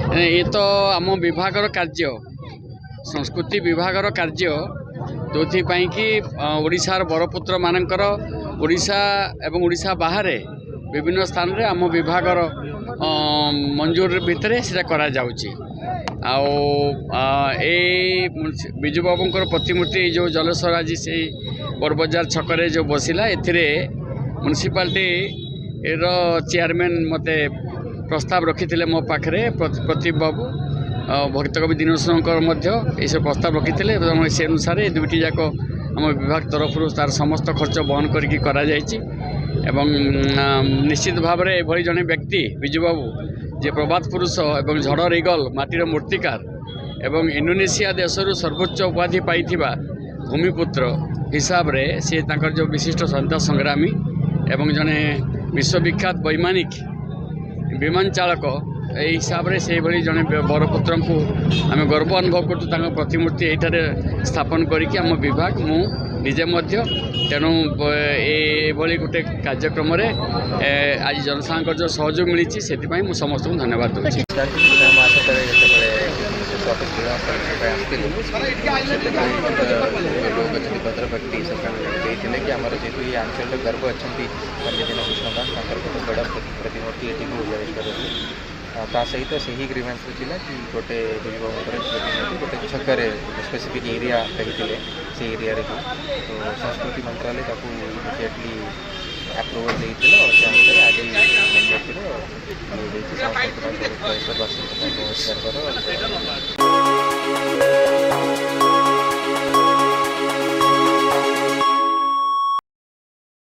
ये तो आम विभागर कार्य संस्कृति विभागर कार्य जो कि ओडिशार बरपुत्र मानकर ओडिशा एवं ओडिशा बाहर विभिन्न स्थान रे आम विभागर मंजूर भितर से करा जाउची। बिजू बाबूंकर प्रतिमूर्ति जो जलेश्वर आज से बरबजार छकरे जो बसिला एथिरे म्युनिसिपालिटी चेयरमैन मते प्रस्ताव रखी मो पाखे प्रदीप बाबू भक्तकवि दीनशंकर सब प्रस्ताव रखी से अनुसार दुईटी जाक आम विभाग तरफ तार समस्त खर्च बहन करा निश्चित भाव में एभली जड़े व्यक्ति बिजू बाबू जे प्रभात पुरुष एवं झड़ ईगल माटीर मूर्तिकार एवं इंडोनेशिया देशरू सर्वोच्च उपाधि पाई भूमिपुत्र हिसाब रे से तांकर जो विशिष्ट स्वतंत्रता संग्रामी एवं जड़े विश्वविख्यात वैमानिक विमान चालक यही हिसाब से भली जड़े बरपुत्र को आम गर्व अनुभव कर प्रतिमूर्ति ये स्थापन करके आम विभाग मुझे तेणु ये गोटे कार्यक्रम आज जनसाधारण जो सहयोग मिली से समस्त को धन्यवाद दूसरी। लोग अच्छे भद्र भक्ति सरकार कि आमर जेहतु ये आंचल गर्व अच्छा पंडित कृष्णदास बड़ा प्रतिमूर्ति सहित से ही ग्रीवेंस था कि गोटे प्रतिमूर्ति गोटे छकरे स्पेसिफिक एरिया कही से एरिया तो संस्कृति मंत्रालय इमिडिएटली अप्रूवल देते और से अनुसार आज मूर्तिर